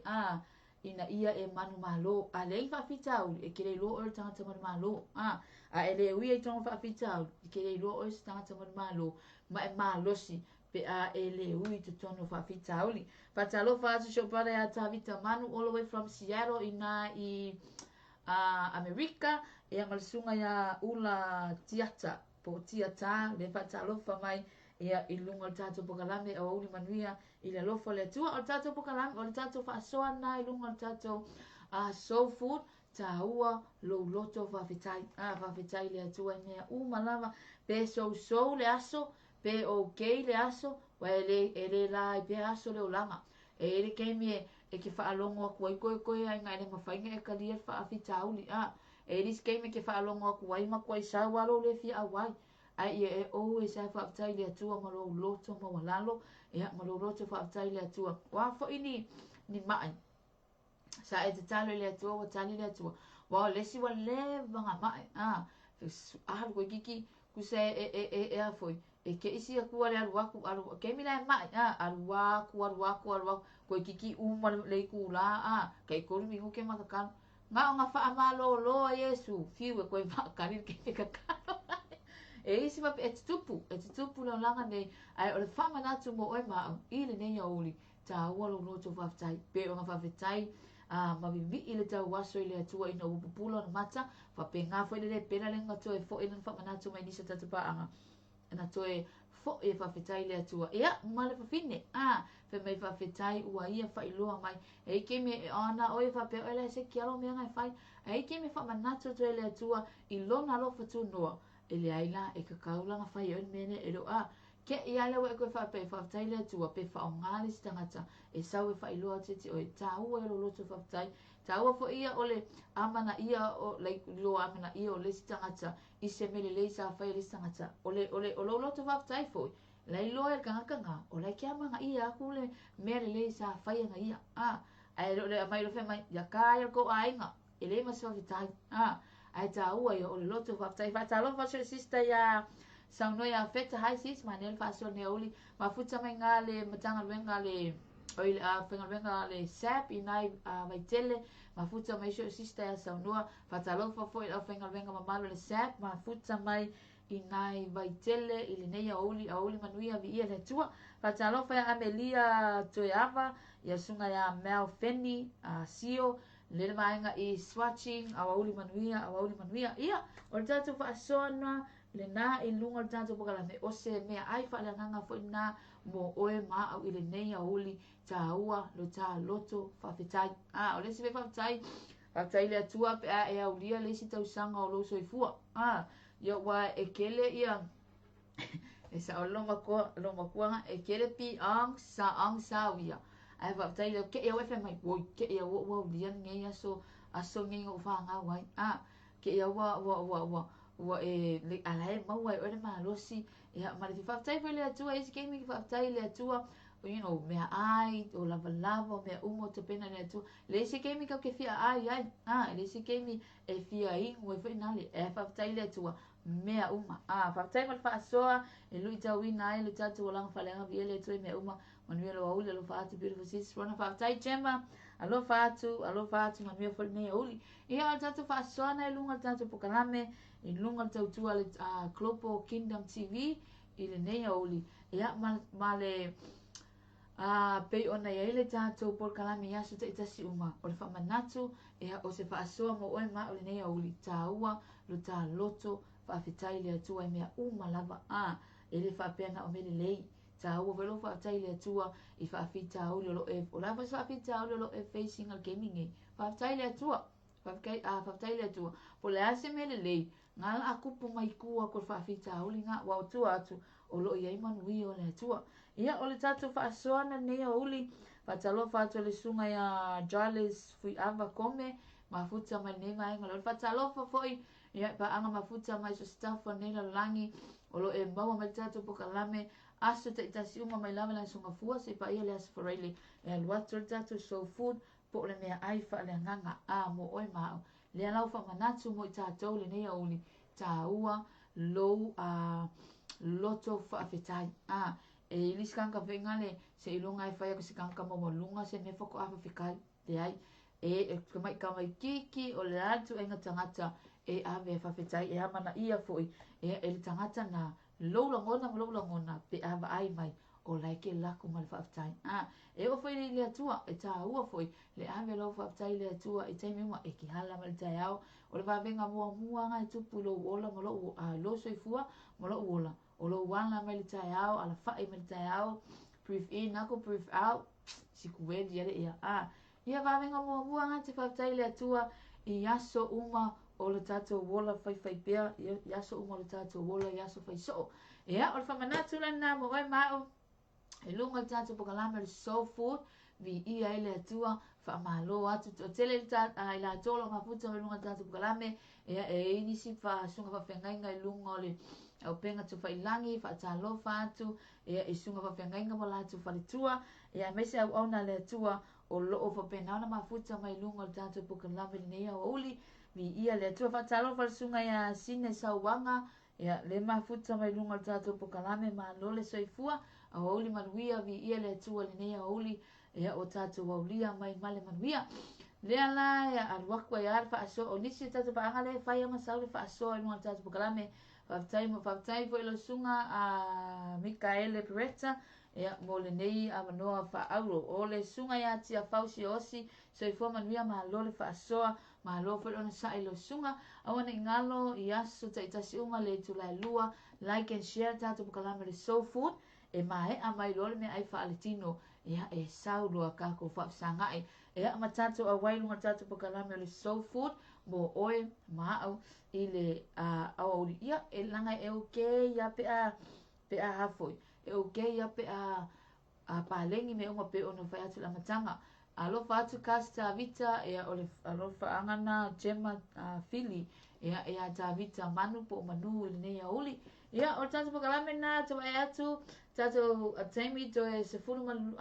ina ia e manu malo a le fa fita o e kire lo o tangata manu malo a ele ui e tonu whaafitau I ke rei roa o isi tangata manu malo ma e malosi pe a e le ui tu tonu whawhita auli. Whatalofa atu so pare a Tavita Manu all the way from Seattle ina i Amerika e angalisunga ia ula tiata po tiata le whatalofa mai ia i lunga o tātou pokalame o uli manuia i le lofa le tua o tātou pokalame o le tātou whaasoa na i lunga o tātou soul food ta ua lo loto whawhitai le atua i mea malama pe so le aso pe o kei le aso wa e le la i pe aso le ulanga e ele keimi e ke whaalongo aku ai koe ai ngai le mawhainga e kalia whaafitauli e lis keimi ke whaalongo aku ai maku ai sa walo le fia awai ai e o e sa whaafitai le atua ma lo loto ma walalo e ma lo loto whaafitai le atua wa fo ini ni mai sa e te talo le atua wa tali le atua wa lesi wa le vanga mai koe kiki kusa e a foi e ke isi aku ale alu ke mi lai mai alu aku koe kiki uma le ku la ke ko mi ku ke maka nga nga fa amalo lo Yesu fiu koe makari ke kakalo e isi ma e tupu lo langa nei ai o le fa manatu mo oi ma i le nei uli ta ua lo no to whaftai pe o nga whaftai ma vi ile tau waso ile atua ina upupulo na mata fa pe nga fo ile pena le ngato e fo ina fa manatu mai nisa tatu pa anga na to e fo e fa fetai le atua ia male fa fine fe mai fa fetai ua ia fa iloa mai e ke me ana o e fa pe ele se kialo me nga fai e ke me fa manatu to ile atua i lona lo fa tu no ele aila e ka kaula nga fai o mene e lo ke ia le we ko fa pe fa fetai le atua pe fa ngali stangata e sau e fa iloa tete o e tau e lo to fa fetai tau fo ia ole amana ia o like lo amana ia o le stangata i se mele le sa fa le stangata ole o lo to fa fetai fo lai lo e kanga o lai kia manga ia ku le mele le sa fa ia nga ia ai lo le mai lo fe mai ya ka ia ko ainga ele ma so fetai ai tau ia o le lo to fa fetai fa talo fa se sister ya sa no ya feta hai sis manel fa so ne oli ma futa mai ngale matanga wenga le oi fenga wenga le sap inai mai tele ma futa mai so sister ya sa no fa talo fa foi fenga wenga ma malo le sap ma futa mai inai vai tele ile nei oli manuia vi ia le tua fa talo fa Amelia Toyava ya sunga ya Mel Fenny sio le mainga i swatching auli manuia ia o tatu fa sona le na i lunga tanto pokala me o se mea ai fa le nganga fo na mo oe ma au ile nei auli taua lo ta loto fa fetai o le se fa fetai le atua pe e aulia le si tau sanga o lo soifua yo wa e kele ia e sa o lo makua e kele pi ang sa wia ai fa fetai le ke e o fe mai wo ke e wo lian ngai aso ngai o fa nga wai ke e wa e le alai mau ai ore malosi e ma le faafetai foi le atua isi keimi faafetai le atua you know me ai o lava me umo te pena le atua le isi keimi ka ke fia ai le isi keimi e fia i ngoi foi nale e faafetai le atua mea uma faafetai ma le faasoa e lui tauina ai le tatu o langa falenga via le atua mea uma manuia lo auli alo faatu beautiful sis rona faafetai Gemma alo faatu manuia foi mea uli ia o tatu faasoa na lunga tatu pokalame i lunga tautua le Global Kingdom TV i le nei auli ia ma le pei ona ia le tātou por kalami ia suta itasi uma o le whamanatu ia o se whaasoa mo oe ma o le nei auli tāua lo tā loto whaafetai le atua i mea uma lava e le whaapena o mele lei tāua velo whaafetai le atua i whaafita auli o lava whaafita auli o lo e facing al gaming e whaafetai le atua whaafetai le atua po le ase mele lei ngā a kupu mai kua ko whaafita auli ngā wa o tua atu o lo i manui o le atua ia o le tatu whaasoa na nei o uli whatalo whaatua le sunga ia Jarlis fui ava kome ma futa mai nei mai ngalo whatalo foi ia pa anga ma futa mai so staff o nei la langi o lo e maua mai tatu pokalame aso te itasi uma mai lava la sunga fua se pa ia le asfareili e aluatu le tatu soul food po le mea aifa le nganga mo oi mao le lau fa manatu mo i tātou le nei auli tāua lou loto whaafetai e ilis kanka whengale se ilunga e whaia ko se kanka momolunga se me whako awha whikai te ai e kamai kiki o le atu e nga tangata e awe whaafetai e amana ia foi e le tangata na lou langona pe awa ai mai o lai ke lako ma le whaafitai. E o whai le atua, e tā ua whai, le ame lau whaafitai le atua, e taimi mua e ki hala ma le tai au, o le whavenga mua ngai tupu lo uola, mo lo soifua, mo lo uola, o lo uala ma le tai au, ala whai ma le tai au, breathe in, ako breathe out, siku wedi ele ia. Ia whavenga mua ngai te whaafitai le atua, i aso uma o le tātou wola whai pia, i aso uma o le tātou wola, i aso whai so. Ia, o le whamanatu lana mo oi mao, e lunga le tātou pokalame le soul food, vi ia ele atua, whaamalo atu, o tele i la tolo mafuta me lunga le tātou pokalame, ia e inisi sunga whawhengainga i lunga o le au penga tu whailangi, whaatalofa atu, ia e sunga whawhengainga mo la atu whalitua, ia mese au auna le atua, o loo whapenauna mafuta mai lunga le tātou pokalame le neia o uli, vi ia le atua whaatalofa le sunga ia sine sauwanga, ia le mafuta mai lunga le tātou pokalame ma lole soifua, a uli manuia vi ia le atua le neia o uli, ia o tātou waulia mai male manuia. Lea la ia aruakua ia alfa aso, o nisi tātou paanga le whai ama saule wha aso e lunga le tātou pokalame, whaftai fo ilo sunga a Mikaele Peretta, ia mo le nei a manoa wha auro, o le sunga ia tia fausi osi, soifua manuia ma lole wha asoa, ma lo fo ilo sa ilo sunga, awana ingalo i aso ta itasi uma le tulai lua, like and share tātou pokalame le soul food, e mai a mai lole me ai whaaletino, ia e saurua kako whapsangai, ia ma tātou a wailunga tātou pokalame le soul food, mo oe maau i le awauri ia, e langa e uke ia pe a hafoi, e uke ia pe a palengi me unga pe ono whai atu la matanga, alofa atu kasta vita, ia ole alofa angana jema fili, ia e a ta vita manu po manu i le neia uli, ia o tātou pokalame na tawa e atu, tātou taimi to e se fulu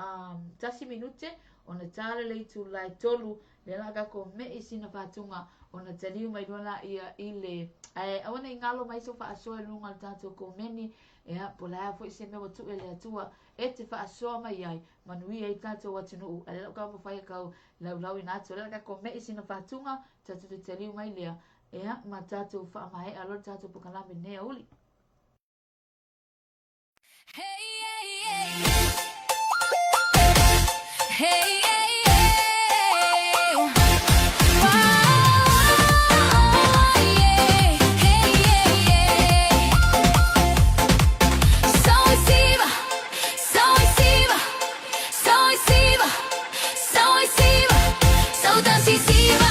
tasi minute, o na tāle le tu lai tolu, le laga ko me isina whatunga, o na taliu mai rola ia i le, awana i ngalo mai so wha asoa lunga le tātou ko meni, ea po laia fo i se mewa tu e le atua, e te wha asoa mai ai, manui e tātou atunuu, a le lau kau mawhai kau lau i nātu, le laga ko me isina whatunga, tātou te taliu mai lea, ea ma tātou wha mai alo tātou pokalame nea uli. Hey, Siva,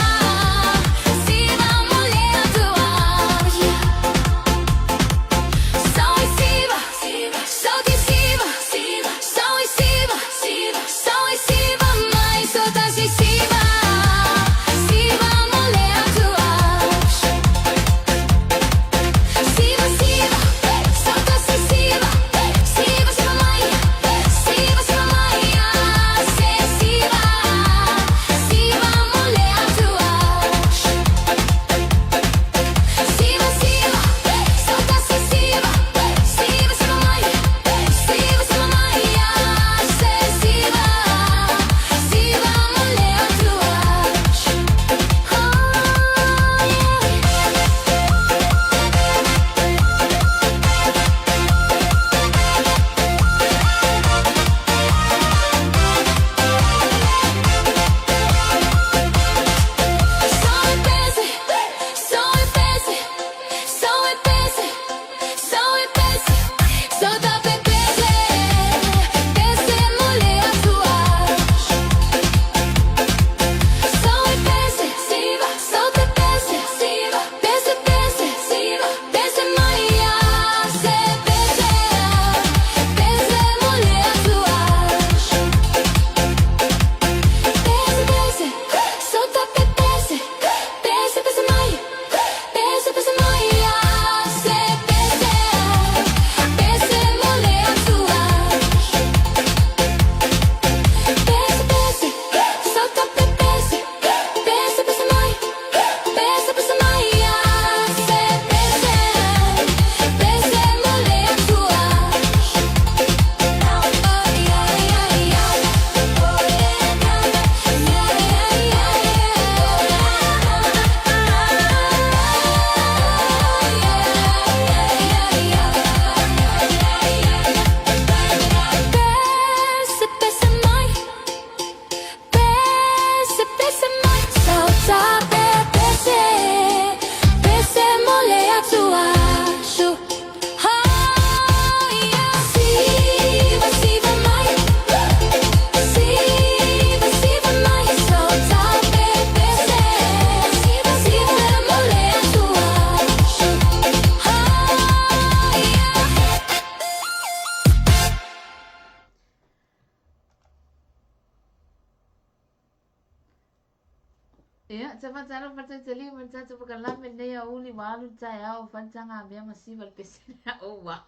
Tafata alofa tatali mo tatu pakalame nei uli malu tai au fantanga mea masiva pesena owa.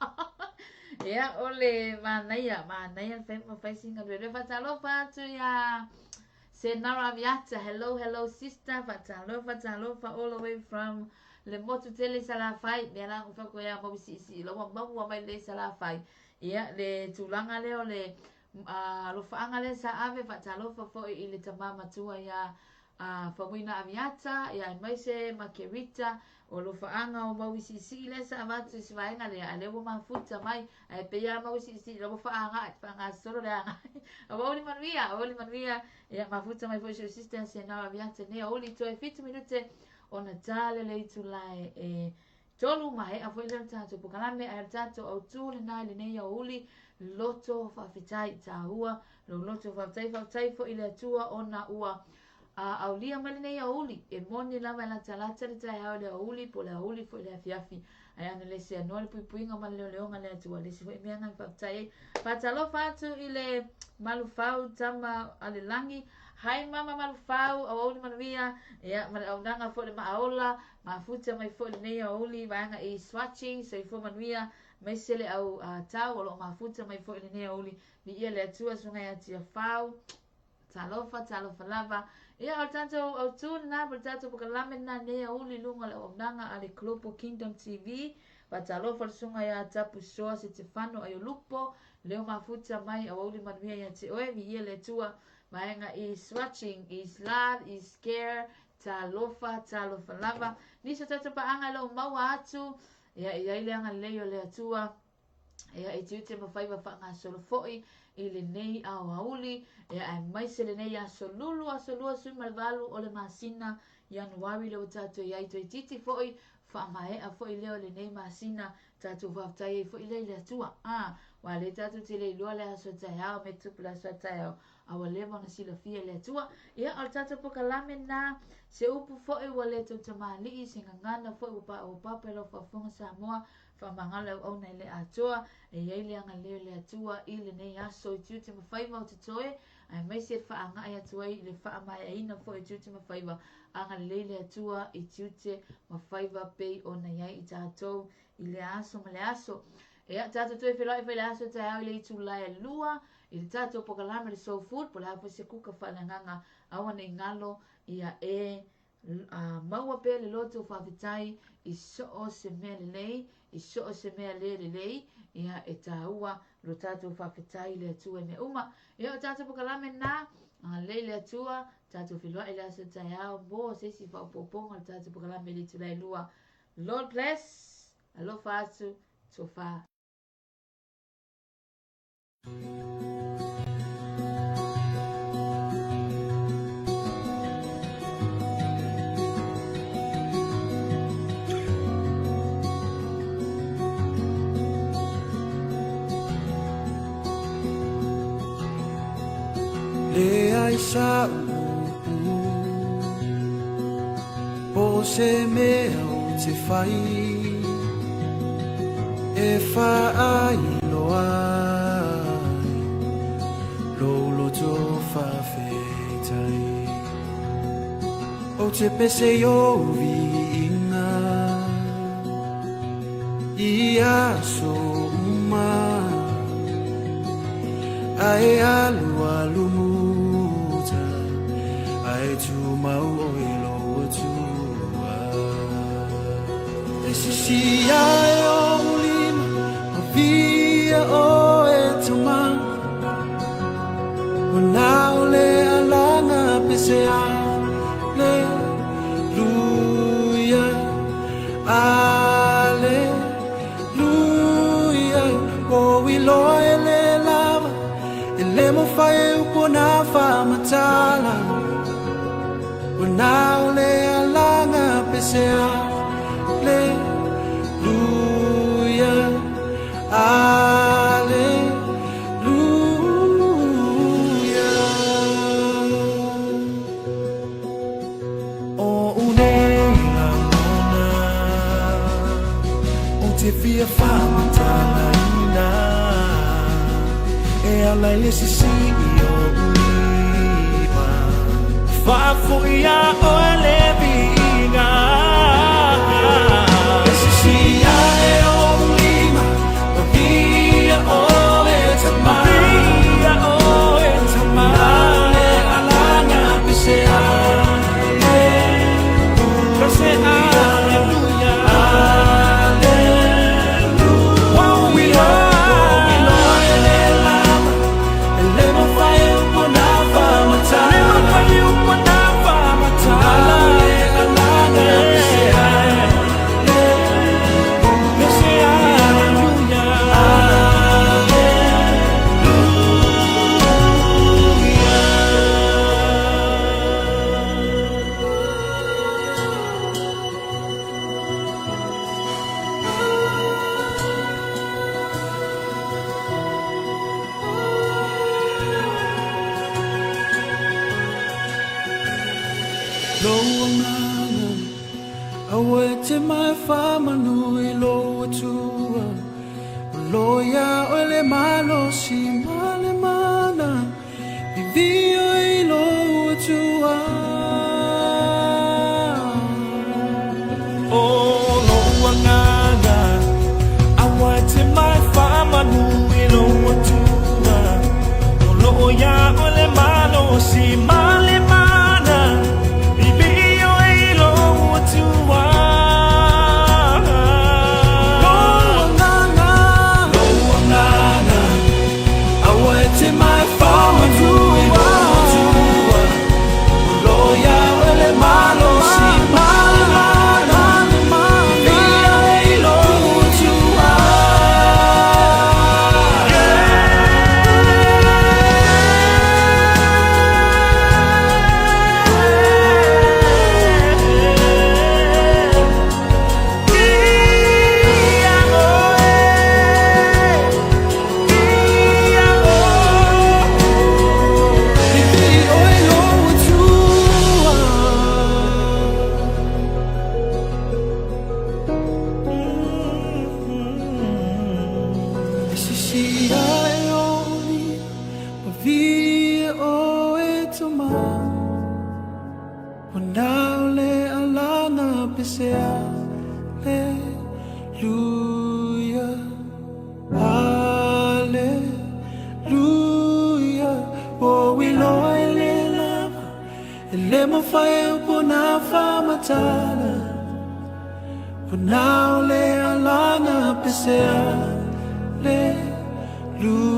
Ya ole manaya facing a fatalofa to ya Senara Viata. Hello sister. Fatalofa all the way from Le Motu Tele Salafai. Nera ufako ya mabisi lo mamu mai le Salafai. Ya le tulanga leo le lofa angale sa ave fatalofa fo ile tamama tua ya Famuina Aviata ya maise makerita o lo faanga o mawisi si le sa avatu si vaenga le alewo mafuta mai ai pe ya mawisi si lo faanga solo le anga oli manuia ya mafuta mai for assistance na Aviata ne oli to 50 minute ona tale le tulai tolu mai a foi le tato pokalame ai tato o tuli na le nei oli loto fa fitai tahua lo loto fa fitai fo ile tua ona ua aulia mali nei auli e moni lava la talata le tai hao le auli po le auli fo le afiafi ai ana le se anole puipuinga mali leonga le atua le se fo imianga fatai fatalo fatu ile malufau tama ale langi hai mama malufau auli manvia ya mal aunanga fo le maola mafuta mai fo le nei auli vanga e swatching so fo manvia mesele au tau o mafuta mai fo le nei auli mi ia le atua sunga ya tia fau talofa lava ia o tanto o tu na por tanto porque la mena ne uli lunga le onanga ale Global Kingdom TV pa talofa sunga ya tapu soa se Stefano ayo lupo leo mafuta mai o uli manvia ya te oe mi ia le tua maenga is watching is love is care talofa lava ni so tanto pa anga lo maua atu ia ile anga leo le tua ia itiute mafaiva fa solo foi ile nei au auli e ai mai se le nei aso lulu su malvalu o le masina Januari le tato ia i titi foi fa mai a foi le le nei masina tato va tai foi le tua wa le tato te le lo le aso tai au me tu pla so tai au le bona sila fia le tua ia al tato pokalame na se upu foi wa le to tamali singa ngana foi o papelo fa fonga Samoa fa mangala o nei le atoa e ile anga le atua ile nei aso i tuti mafaiva o te toe ai mai se fa anga ai atua ile fa mai ai na fo i tuti mafaiva anga le atua i tuti mafaiva pe o nei ai i tatou ile aso male aso e tatou toe fela le aso te ai le tu la lua i tatou pokalame le soul food po la fo se kuka fa nganga awa nei ngalo ia maua pe le loto fa vitai i so o se mele lei i so o se mea lei ia e taua lo tatou whawhetai le atua me uma ia o tatou pokalame na lei le atua tatou whiloa i le asa tai au mo se si whaupoponga le tatou pokalame le tu lai lua Lord bless alofa atu tofa Le ai sa po se me o te fai e fa ai lo lo to fa fetai o te pese yo vinga ia so uma ai alu muta ai tu mau ilo tu esse si ai olima via o etuma now le alanga pesea le luia aleluia o we loele lava ele mo fai upona fa matala now le alanga pesea le luia Via fama talaina e alla ile si o uiva Fafuya ole binga Sisia e o lima Via o e tamara Via o etamara Alana pisea Kase hallelujah Hallelujah Wow we are ele lava Ele mo fai upona famata Lema fayu panava matala Alana pisea Kase Loangana awete mai fama nui lo tua loya ole malo si male mana vivio i lo tua Oh, lo wanganga awate mai fama nui lo watua lo ya ole malo si male mana ibio e lo watua Loangana awete mai fama nui lo tua loya ole malo si male mana vivio i lo tua Hallelujah, hallelujah. Oh, we loyally love. Ele mo fai upona famatala. Now le alana pisea. Hallelujah.